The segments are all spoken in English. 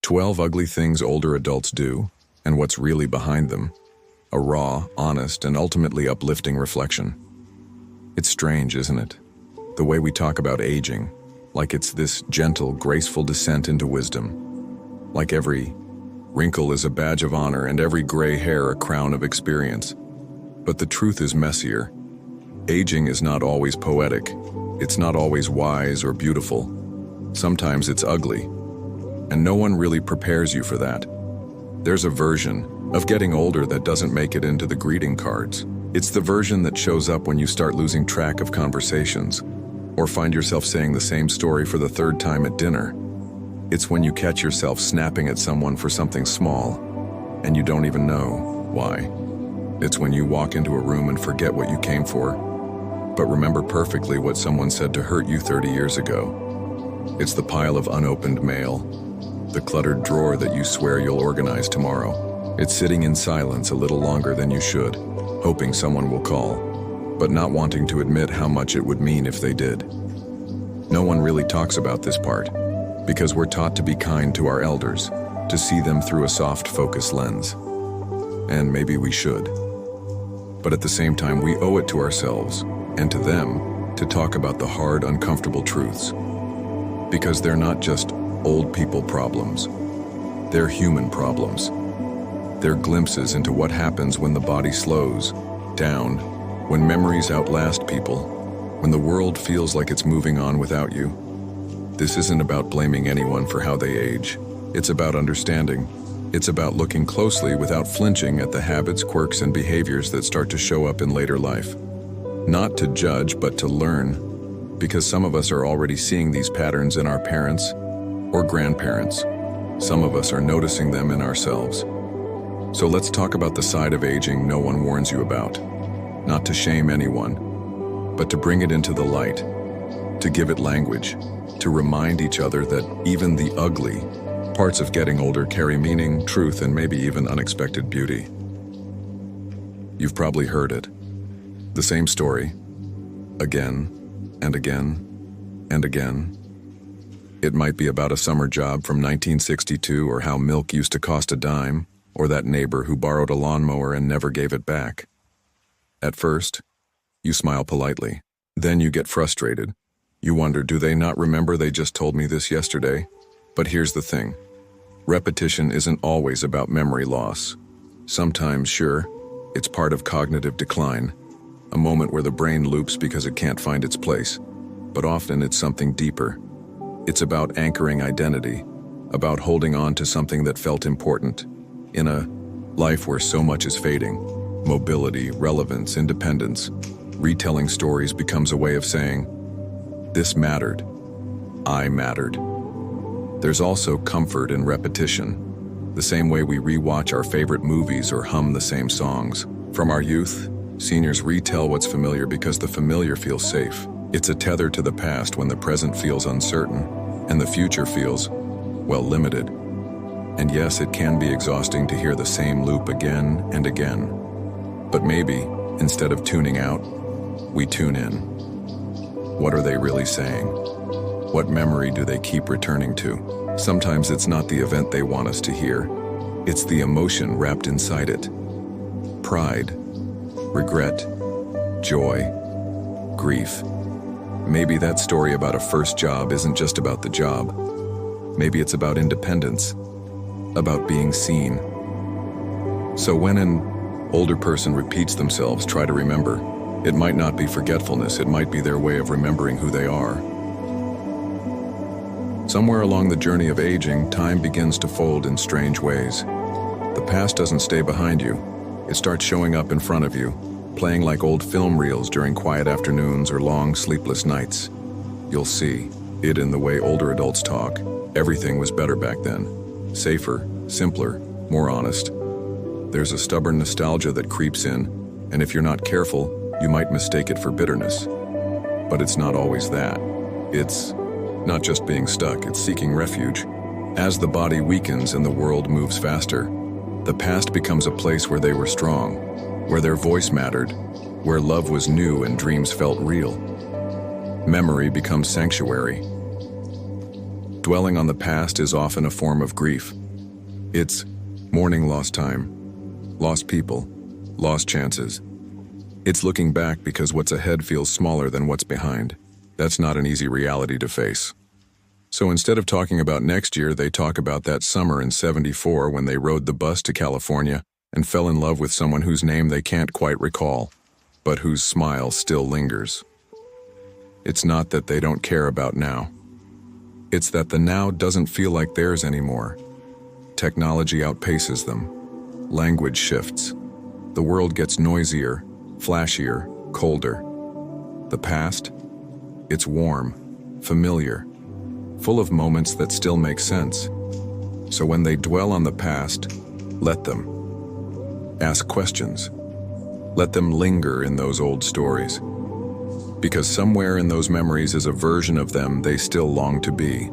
12 ugly things older adults do, and what's really behind them. A raw, honest, and ultimately uplifting reflection. It's strange, isn't it? The way we talk about aging, like it's this gentle, graceful descent into wisdom. Like every wrinkle is a badge of honor and every gray hair a crown of experience. But the truth is messier. Aging is not always poetic. It's not always wise or beautiful. Sometimes it's ugly. And no one really prepares you for that. There's a version of getting older that doesn't make it into the greeting cards. It's the version that shows up when you start losing track of conversations, or find yourself saying the same story for the third time at dinner. It's when you catch yourself snapping at someone for something small, and you don't even know why. It's when you walk into a room and forget what you came for, but remember perfectly what someone said to hurt you 30 years ago. It's the pile of unopened mail, the cluttered drawer that you swear you'll organize tomorrow. It's sitting in silence a little longer than you should, hoping someone will call, but not wanting to admit how much it would mean if they did. No one really talks about this part, because we're taught to be kind to our elders, to see them through a soft focus lens. And maybe we should. But at the same time, we owe it to ourselves, and to them, to talk about the hard, uncomfortable truths. Because they're not just old people problems. They're human problems. They're glimpses into what happens when the body slows down, when memories outlast people, when the world feels like it's moving on without you. This isn't about blaming anyone for how they age. It's about understanding. It's about looking closely without flinching at the habits, quirks, and behaviors that start to show up in later life. Not to judge, but to learn, because some of us are already seeing these patterns in our parents or grandparents. Some of us are noticing them in ourselves. So let's talk about the side of aging no one warns you about. Not to shame anyone, but to bring it into the light, to give it language, to remind each other that even the ugly parts of getting older carry meaning, truth, and maybe even unexpected beauty. You've probably heard it. The same story, again and again and again. It might be about a summer job from 1962, or how milk used to cost a dime, or that neighbor who borrowed a lawnmower and never gave it back. At first, you smile politely. Then you get frustrated. You wonder, do they not remember they just told me this yesterday? But here's the thing. Repetition isn't always about memory loss. Sometimes, sure, it's part of cognitive decline, a moment where the brain loops because it can't find its place. But often it's something deeper. It's about anchoring identity, about holding on to something that felt important. In a life where so much is fading, mobility, relevance, independence, retelling stories becomes a way of saying, this mattered. I mattered. There's also comfort in repetition, the same way we rewatch our favorite movies or hum the same songs. From our youth, seniors retell what's familiar because the familiar feels safe. It's a tether to the past when the present feels uncertain, and the future feels, well, limited. And yes, it can be exhausting to hear the same loop again and again. But maybe, instead of tuning out, we tune in. What are they really saying? What memory do they keep returning to? Sometimes it's not the event they want us to hear. It's the emotion wrapped inside it. Pride, regret, joy, grief. Maybe that story about a first job isn't just about the job. Maybe it's about independence, about being seen. So when an older person repeats themselves, try to remember. It might not be forgetfulness, it might be their way of remembering who they are. Somewhere along the journey of aging, time begins to fold in strange ways. The past doesn't stay behind you. It starts showing up in front of you, playing like old film reels during quiet afternoons or long sleepless nights. You'll see it in the way older adults talk. Everything was better back then. Safer, simpler, more honest. There's a stubborn nostalgia that creeps in, and if you're not careful, you might mistake it for bitterness. But it's not always that. It's not just being stuck, it's seeking refuge. As the body weakens and the world moves faster, the past becomes a place where they were strong, where their voice mattered, where love was new and dreams felt real. Memory becomes sanctuary. Dwelling on the past is often a form of grief. It's mourning lost time, lost people, lost chances. It's looking back because what's ahead feels smaller than what's behind. That's not an easy reality to face. So instead of talking about next year, they talk about that summer in '74 when they rode the bus to California and fell in love with someone whose name they can't quite recall, but whose smile still lingers. It's not that they don't care about now. It's that the now doesn't feel like theirs anymore. Technology outpaces them. Language shifts. The world gets noisier, flashier, colder. The past? It's warm, familiar, full of moments that still make sense. So when they dwell on the past, let them. Ask questions. Let them linger in those old stories. Because somewhere in those memories is a version of them they still long to be.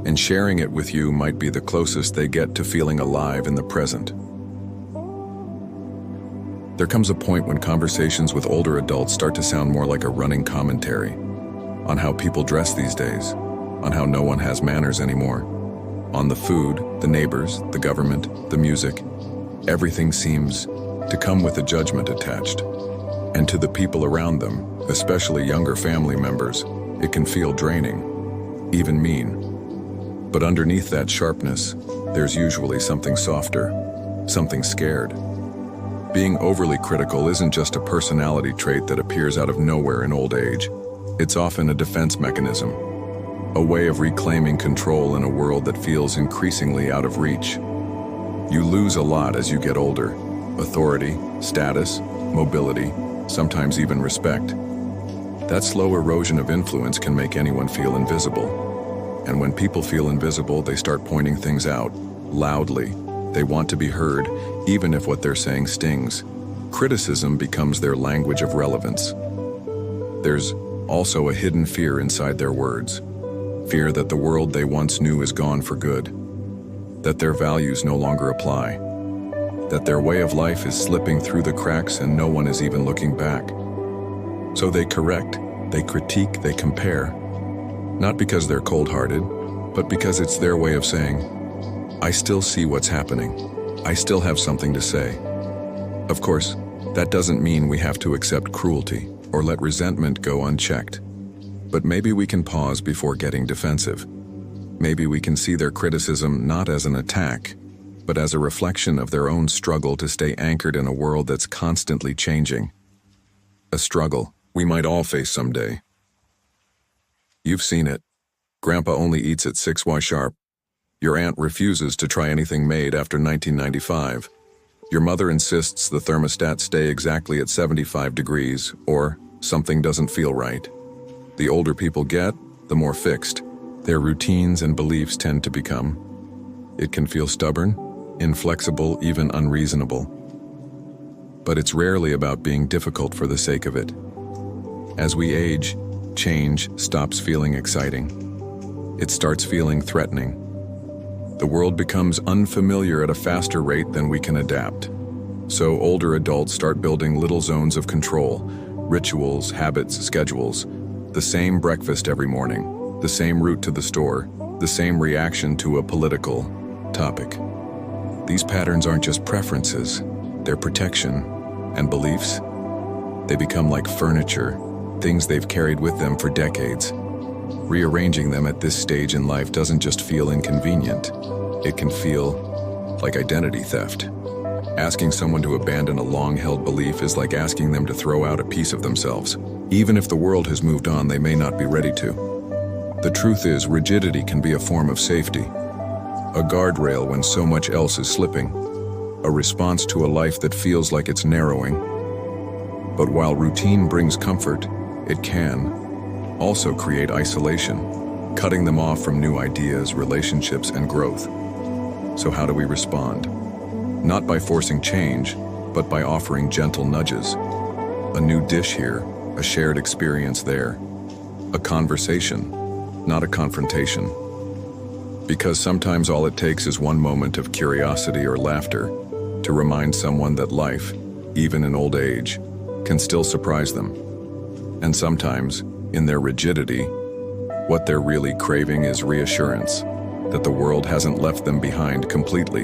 And sharing it with you might be the closest they get to feeling alive in the present. There comes a point when conversations with older adults start to sound more like a running commentary on how people dress these days, on how no one has manners anymore, on the food, the neighbors, the government, the music. Everything seems to come with a judgment attached. And to the people around them, especially younger family members, it can feel draining, even mean. But underneath that sharpness, there's usually something softer, something scared. Being overly critical isn't just a personality trait that appears out of nowhere in old age. It's often a defense mechanism, a way of reclaiming control in a world that feels increasingly out of reach. You lose a lot as you get older: authority, status, mobility, sometimes even respect. That slow erosion of influence can make anyone feel invisible. And when people feel invisible, they start pointing things out, loudly. They want to be heard, even if what they're saying stings. Criticism becomes their language of relevance. There's also a hidden fear inside their words. Fear that the world they once knew is gone for good. That their values no longer apply. That their way of life is slipping through the cracks and no one is even looking back. So they correct, they critique, they compare. Not because they're cold-hearted, but because it's their way of saying, I still see what's happening. I still have something to say. Of course, that doesn't mean we have to accept cruelty or let resentment go unchecked. But maybe we can pause before getting defensive. Maybe we can see their criticism not as an attack, but as a reflection of their own struggle to stay anchored in a world that's constantly changing. A struggle we might all face someday. You've seen it. Grandpa only eats at 6 sharp. Your aunt refuses to try anything made after 1995. Your mother insists the thermostat stay exactly at 75 degrees, or something doesn't feel right. The older people get, the more fixed their routines and beliefs tend to become. It can feel stubborn, inflexible, even unreasonable. But it's rarely about being difficult for the sake of it. As we age, change stops feeling exciting. It starts feeling threatening. The world becomes unfamiliar at a faster rate than we can adapt. So older adults start building little zones of control, rituals, habits, schedules. The same breakfast every morning, the same route to the store, the same reaction to a political topic. These patterns aren't just preferences, they're protection. And beliefs? They become like furniture, things they've carried with them for decades. Rearranging them at this stage in life doesn't just feel inconvenient, it can feel like identity theft. Asking someone to abandon a long-held belief is like asking them to throw out a piece of themselves. Even if the world has moved on, they may not be ready to. The truth is, rigidity can be a form of safety, a guardrail when so much else is slipping, a response to a life that feels like it's narrowing. But while routine brings comfort, it can also create isolation, cutting them off from new ideas, relationships, and growth. So how do we respond? Not by forcing change, but by offering gentle nudges. A new dish here, a shared experience there. A conversation, not a confrontation. Because sometimes all it takes is one moment of curiosity or laughter to remind someone that life, even in old age, can still surprise them. And sometimes, in their rigidity, What they're really craving is reassurance that the world hasn't left them behind completely.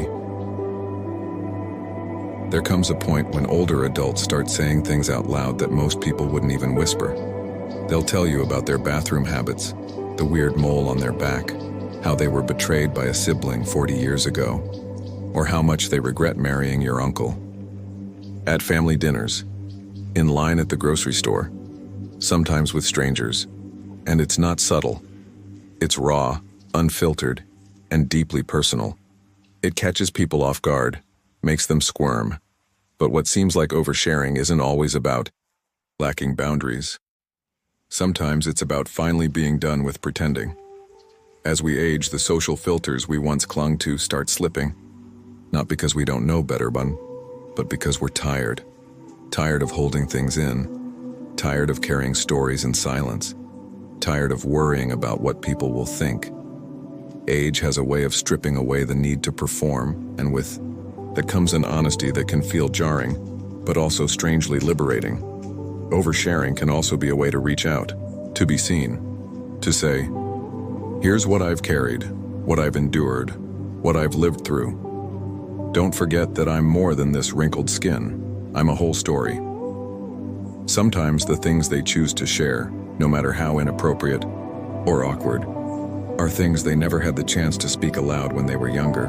There comes a point when older adults start saying things out loud that most people wouldn't even whisper. They'll tell you about their bathroom habits, the weird mole on their back, how they were betrayed by a sibling 40 years ago, or how much they regret marrying your uncle. At family dinners, in line at the grocery store, sometimes with strangers, and it's not subtle. It's raw, unfiltered, and deeply personal. It catches people off guard, makes them squirm. But what seems like oversharing isn't always about lacking boundaries. Sometimes it's about finally being done with pretending. As we age, the social filters we once clung to start slipping. Not because we don't know better, but because we're tired. Tired of holding things in. Tired of carrying stories in silence. Tired of worrying about what people will think. Age has a way of stripping away the need to perform, and with that comes an honesty that can feel jarring, but also strangely liberating. Oversharing can also be a way to reach out, to be seen, to say, here's what I've carried, what I've endured, what I've lived through. Don't forget that I'm more than this wrinkled skin. I'm a whole story. Sometimes the things they choose to share, no matter how inappropriate or awkward, are things they never had the chance to speak aloud when they were younger.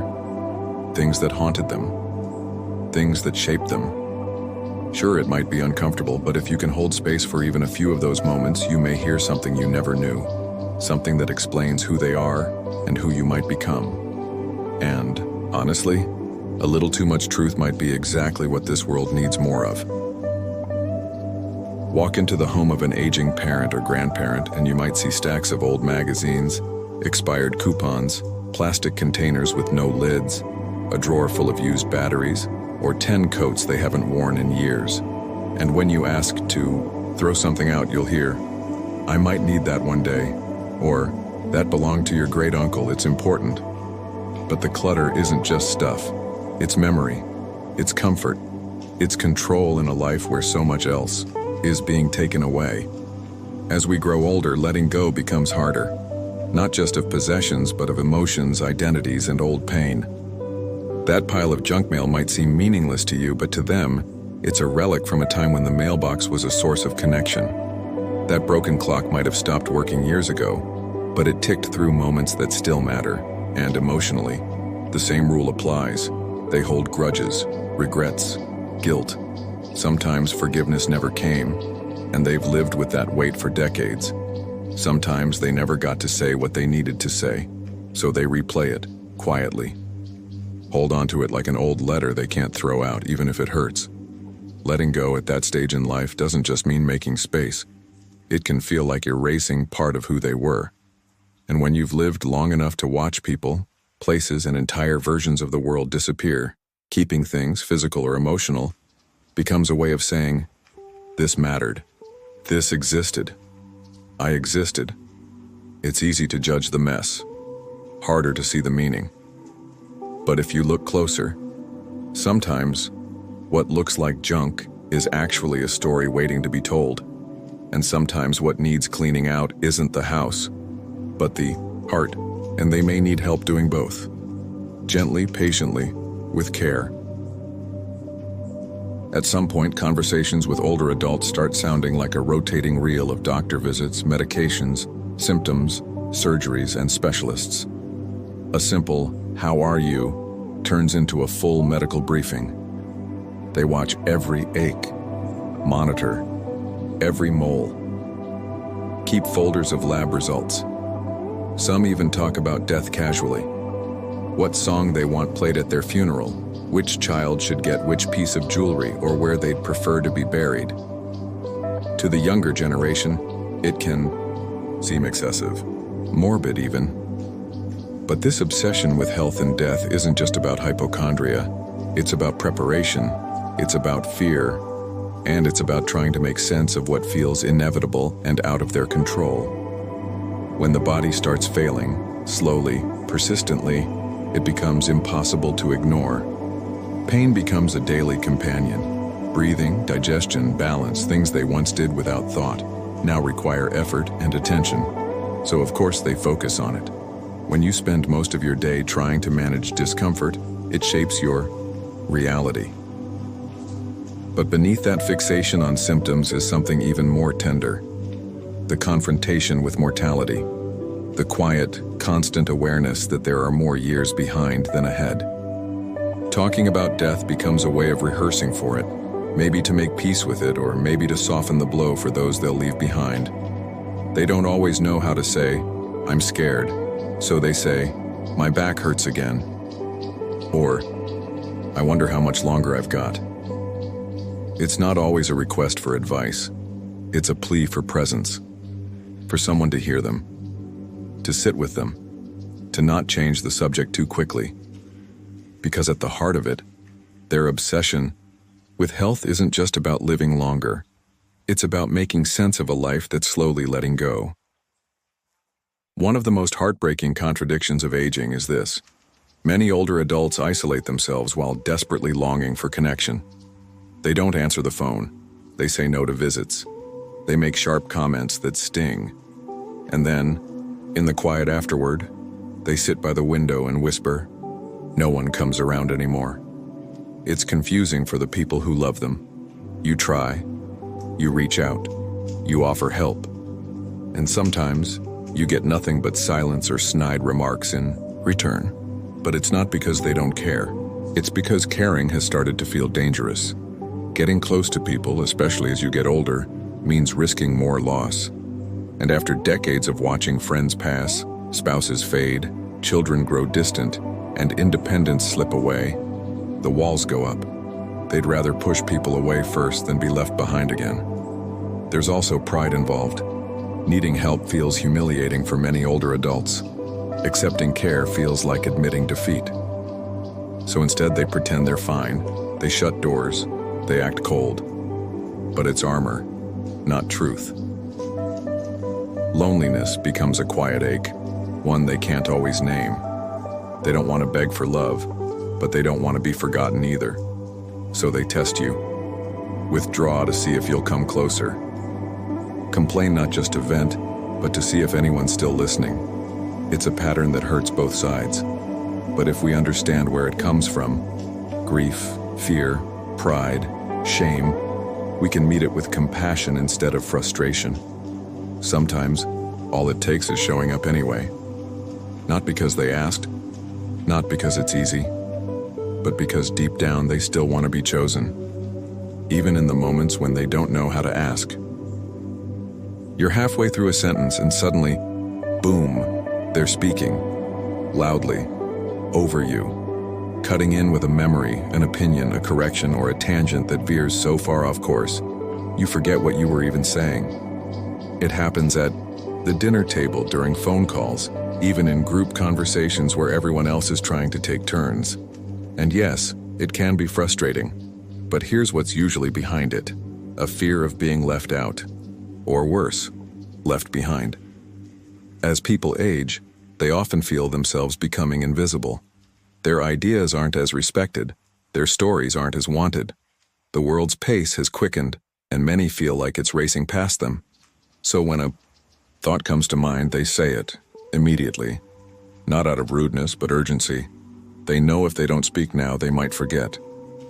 Things that haunted them. Things that shaped them. Sure, it might be uncomfortable, but if you can hold space for even a few of those moments, you may hear something you never knew. Something that explains who they are and who you might become. And, honestly, a little too much truth might be exactly what this world needs more of. Walk into the home of an aging parent or grandparent and you might see stacks of old magazines, expired coupons, plastic containers with no lids, a drawer full of used batteries, or 10 coats they haven't worn in years. And when you ask to throw something out, you'll hear, I might need that one day, or that belonged to your great uncle, it's important. But the clutter isn't just stuff. It's memory, it's comfort, it's control in a life where so much else is being taken away. As we grow older, letting go becomes harder, not just of possessions, but of emotions, identities, and old pain. That pile of junk mail might seem meaningless to you, but to them, it's a relic from a time when the mailbox was a source of connection. That broken clock might have stopped working years ago, but it ticked through moments that still matter, and emotionally, the same rule applies. They hold grudges, regrets, guilt. Sometimes forgiveness never came, and they've lived with that weight for decades. Sometimes they never got to say what they needed to say, so they replay it, quietly. Hold on to it like an old letter they can't throw out, even if it hurts. Letting go at that stage in life doesn't just mean making space. It can feel like erasing part of who they were. And when you've lived long enough to watch people, places, and entire versions of the world disappear, keeping things, physical or emotional, becomes a way of saying, this mattered. This existed. I existed. It's easy to judge the mess, harder to see the meaning. But if you look closer, sometimes what looks like junk is actually a story waiting to be told. And sometimes what needs cleaning out isn't the house, but the heart, and they may need help doing both. Gently, patiently, with care. At some point, conversations with older adults start sounding like a rotating reel of doctor visits, medications, symptoms, surgeries, and specialists. A simple, how are you, turns into a full medical briefing. They watch every ache, monitor every mole, keep folders of lab results. Some even talk about death casually. What song they want played at their funeral, which child should get which piece of jewelry, or where they'd prefer to be buried. To the younger generation, it can seem excessive, morbid even. But this obsession with health and death isn't just about hypochondria. It's about preparation, it's about fear, and it's about trying to make sense of what feels inevitable and out of their control. When the body starts failing, slowly, persistently, it becomes impossible to ignore. Pain becomes a daily companion. Breathing, digestion, balance, things they once did without thought, now require effort and attention. So of course they focus on it. When you spend most of your day trying to manage discomfort, it shapes your reality. But beneath that fixation on symptoms is something even more tender. The confrontation with mortality. The quiet, constant awareness that there are more years behind than ahead. Talking about death becomes a way of rehearsing for it, maybe to make peace with it, or maybe to soften the blow for those they'll leave behind. They don't always know how to say, "I'm scared," so they say, "My back hurts again," or, "I wonder how much longer I've got." It's not always a request for advice. It's a plea for presence, for someone to hear them, to sit with them, to not change the subject too quickly. Because at the heart of it, their obsession with health isn't just about living longer. It's about making sense of a life that's slowly letting go. One of the most heartbreaking contradictions of aging is this. Many older adults isolate themselves while desperately longing for connection. They don't answer the phone. They say no to visits. They make sharp comments that sting. And then, in the quiet afterward, they sit by the window and whisper, "No one comes around anymore." It's confusing for the people who love them. You try, you reach out, you offer help, and sometimes you get nothing but silence or snide remarks in return. But it's not because they don't care. It's because caring has started to feel dangerous. Getting close to people, especially as you get older, means risking more loss. And after decades of watching friends pass, spouses fade, children grow distant, and independence slip away, the walls go up. They'd rather push people away first than be left behind again. There's also pride involved. Needing help feels humiliating for many older adults. Accepting care feels like admitting defeat. So instead they pretend they're fine, they shut doors, they act cold. But it's armor, not truth. Loneliness becomes a quiet ache, one they can't always name. They don't want to beg for love, but they don't want to be forgotten either. So they test you. Withdraw to see if you'll come closer. Complain not just to vent, but to see if anyone's still listening. It's a pattern that hurts both sides. But if we understand where it comes from, grief, fear, pride, shame, we can meet it with compassion instead of frustration. Sometimes, all it takes is showing up anyway. Not because they asked, not because it's easy, but because deep down they still want to be chosen, even in the moments when they don't know how to ask. You're halfway through a sentence and suddenly, boom, they're speaking, loudly, over you, cutting in with a memory, an opinion, a correction, or a tangent that veers so far off course, you forget what you were even saying. It happens at the dinner table, during phone calls, even in group conversations where everyone else is trying to take turns. And yes, it can be frustrating, but here's what's usually behind it: a fear of being left out, or worse, left behind. As people age, they often feel themselves becoming invisible. Their ideas aren't as respected, their stories aren't as wanted. The world's pace has quickened, and many feel like it's racing past them. So when a thought comes to mind, they say it, immediately. Not out of rudeness, but urgency. They know if they don't speak now, they might forget.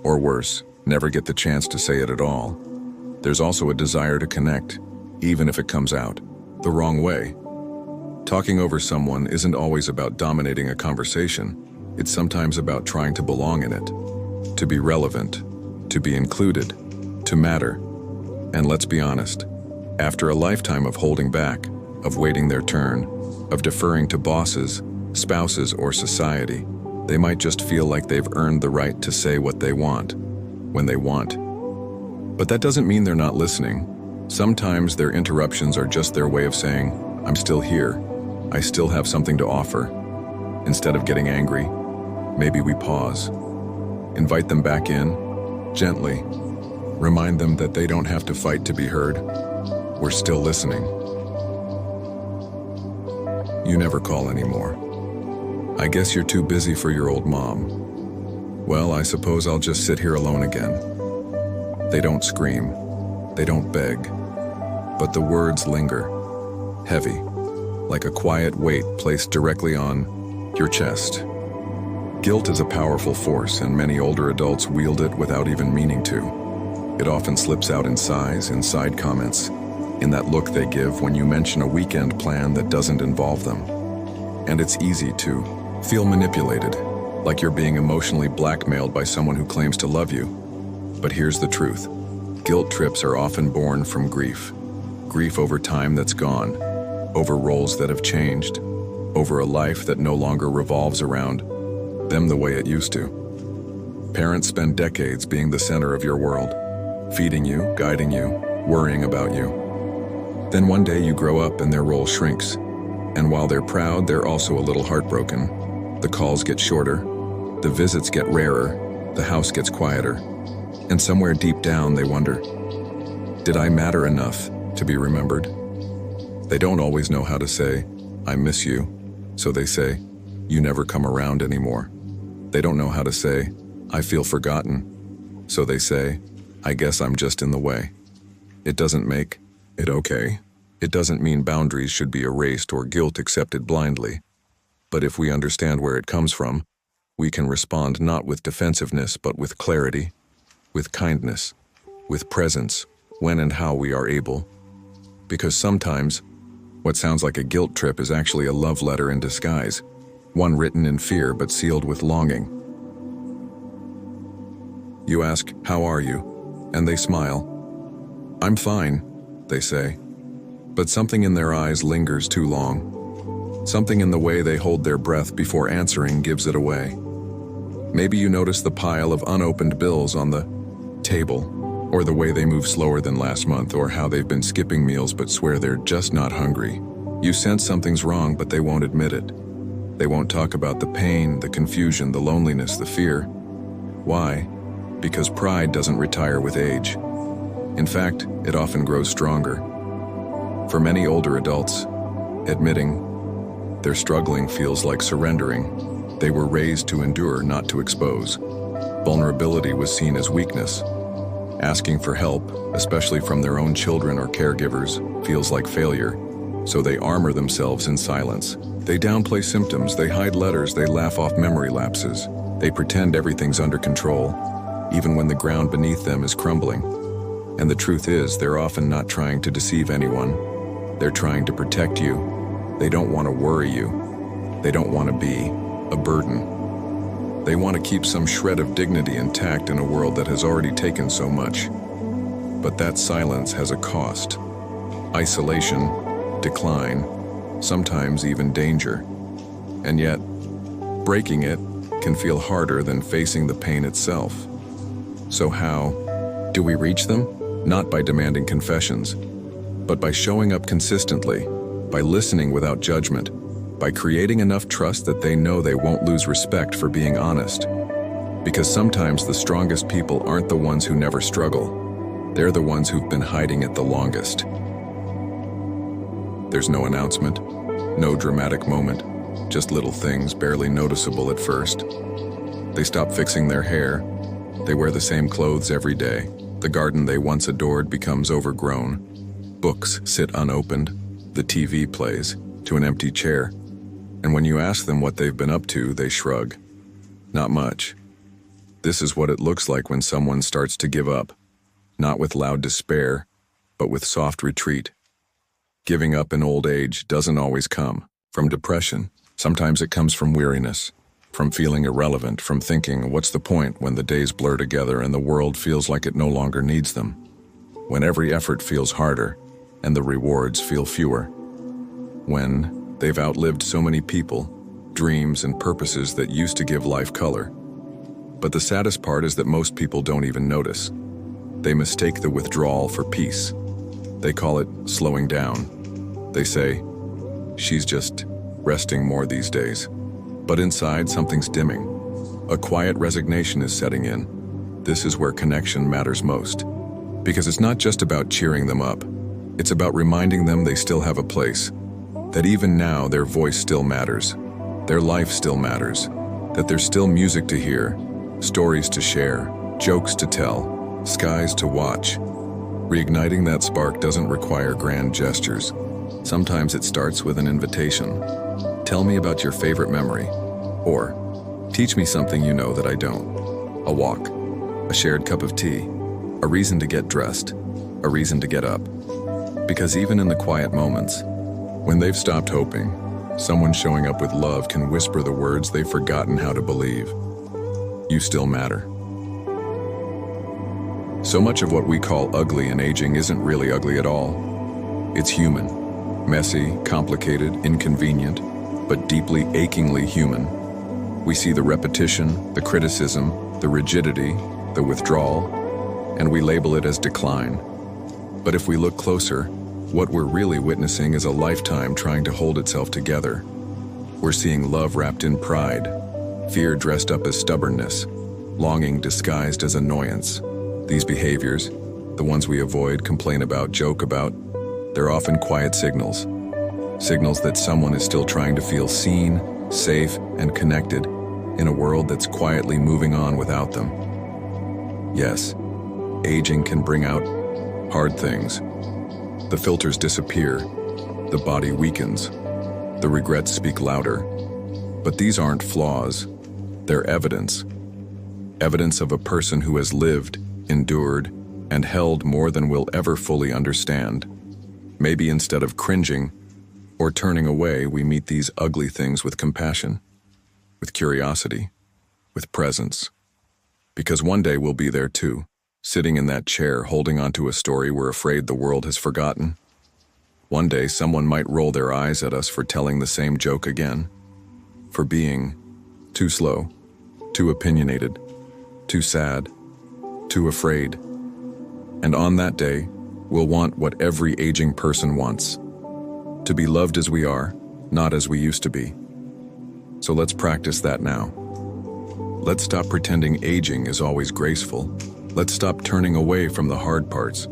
Or worse, never get the chance to say it at all. There's also a desire to connect, even if it comes out the wrong way. Talking over someone isn't always about dominating a conversation. It's sometimes about trying to belong in it, to be relevant, to be included, to matter. And let's be honest, after a lifetime of holding back, of waiting their turn, of deferring to bosses, spouses, or society, they might just feel like they've earned the right to say what they want, when they want. But that doesn't mean they're not listening. Sometimes their interruptions are just their way of saying, "I'm still here. I still have something to offer." Instead of getting angry, maybe we pause. Invite them back in, gently. Remind them that they don't have to fight to be heard. We're still listening. You never call anymore. I guess you're too busy for your old mom. Well, I suppose I'll just sit here alone again. They don't scream. They don't beg. But the words linger, heavy, like a quiet weight placed directly on your chest. Guilt is a powerful force, and many older adults wield it without even meaning to. It often slips out in sighs, in side comments, in that look they give when you mention a weekend plan that doesn't involve them. And it's easy to feel manipulated, like you're being emotionally blackmailed by someone who claims to love you. But here's the truth. Guilt trips are often born from grief. Grief over time that's gone, over roles that have changed, over a life that no longer revolves around them the way it used to. Parents spend decades being the center of your world, feeding you, guiding you, worrying about you. Then one day you grow up and their role shrinks. And while they're proud, they're also a little heartbroken. The calls get shorter, the visits get rarer, the house gets quieter. And somewhere deep down they wonder, did I matter enough to be remembered? They don't always know how to say, I miss you, so they say, you never come around anymore. They don't know how to say, I feel forgotten, so they say, I guess I'm just in the way. It doesn't make it okay. It doesn't mean boundaries should be erased or guilt accepted blindly. But if we understand where it comes from, we can respond not with defensiveness but with clarity, with kindness, with presence, when and how we are able. Because sometimes, what sounds like a guilt trip is actually a love letter in disguise, one written in fear but sealed with longing. You ask, how are you? And they smile. I'm fine, they say. But something in their eyes lingers too long. Something in the way they hold their breath before answering gives it away. Maybe you notice the pile of unopened bills on the table, or the way they move slower than last month, or how they've been skipping meals but swear they're just not hungry. You sense something's wrong, but they won't admit it. They won't talk about the pain, the confusion, the loneliness, the fear. Why? Because pride doesn't retire with age. In fact, it often grows stronger. For many older adults, admitting they're struggling feels like surrendering. They were raised to endure, not to expose. Vulnerability was seen as weakness. Asking for help, especially from their own children or caregivers, feels like failure, so they armor themselves in silence. They downplay symptoms, they hide letters, they laugh off memory lapses. They pretend everything's under control, even when the ground beneath them is crumbling. And the truth is, they're often not trying to deceive anyone. They're trying to protect you. They don't want to worry you. They don't want to be a burden. They want to keep some shred of dignity intact in a world that has already taken so much. But that silence has a cost. Isolation, decline, sometimes even danger. And yet, breaking it can feel harder than facing the pain itself. So how do we reach them? Not by demanding confessions, but by showing up consistently, by listening without judgment, by creating enough trust that they know they won't lose respect for being honest. Because sometimes the strongest people aren't the ones who never struggle. They're the ones who've been hiding it the longest. There's no announcement, no dramatic moment, just little things barely noticeable at first. They stop fixing their hair. They wear the same clothes every day. The garden they once adored becomes overgrown. Books sit unopened. The TV plays to an empty chair. And when you ask them what they've been up to, they shrug. Not much. This is what it looks like when someone starts to give up. Not with loud despair, but with soft retreat. Giving up in old age doesn't always come from depression. Sometimes it comes from weariness, from feeling irrelevant, from thinking, what's the point when the days blur together and the world feels like it no longer needs them? When every effort feels harder and the rewards feel fewer. When they've outlived so many people, dreams and purposes that used to give life color. But the saddest part is that most people don't even notice. They mistake the withdrawal for peace. They call it slowing down. They say, she's just resting more these days. But inside, something's dimming. A quiet resignation is setting in. This is where connection matters most. Because it's not just about cheering them up. It's about reminding them they still have a place. That even now, their voice still matters. Their life still matters. That there's still music to hear, stories to share, jokes to tell, skies to watch. Reigniting that spark doesn't require grand gestures. Sometimes it starts with an invitation. Tell me about your favorite memory. Or, teach me something you know that I don't. A walk, a shared cup of tea, a reason to get dressed, a reason to get up. Because even in the quiet moments, when they've stopped hoping, someone showing up with love can whisper the words they've forgotten how to believe. You still matter. So much of what we call ugly in aging isn't really ugly at all. It's human, messy, complicated, inconvenient, but deeply, achingly human. We see the repetition, the criticism, the rigidity, the withdrawal, and we label it as decline. But if we look closer, what we're really witnessing is a lifetime trying to hold itself together. We're seeing love wrapped in pride, fear dressed up as stubbornness, longing disguised as annoyance. These behaviors, the ones we avoid, complain about, joke about, they're often quiet signals. Signals that someone is still trying to feel seen, safe, and connected in a world that's quietly moving on without them. Yes, aging can bring out hard things. The filters disappear, the body weakens, the regrets speak louder. But these aren't flaws, they're evidence. Evidence of a person who has lived, endured, and held more than we'll ever fully understand. Maybe instead of cringing or turning away, we meet these ugly things with compassion, with curiosity, with presence. Because one day we'll be there too, sitting in that chair holding onto a story we're afraid the world has forgotten. One day someone might roll their eyes at us for telling the same joke again, for being too slow, too opinionated, too sad, too afraid. And on that day, we'll want what every aging person wants: to be loved as we are, not as we used to be. So let's practice that now. Let's stop pretending aging is always graceful. Let's stop turning away from the hard parts,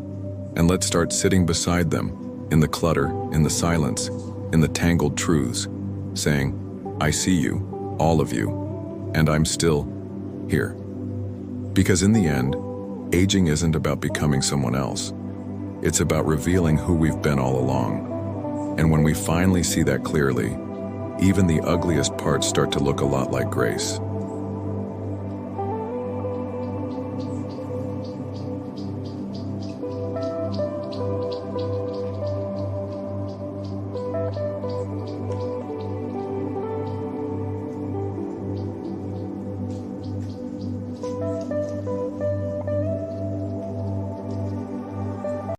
and let's start sitting beside them, in the clutter, in the silence, in the tangled truths, saying, I see you, all of you, and I'm still here. Because in the end, aging isn't about becoming someone else. It's about revealing who we've been all along. And when we finally see that clearly, even the ugliest parts start to look a lot like grace.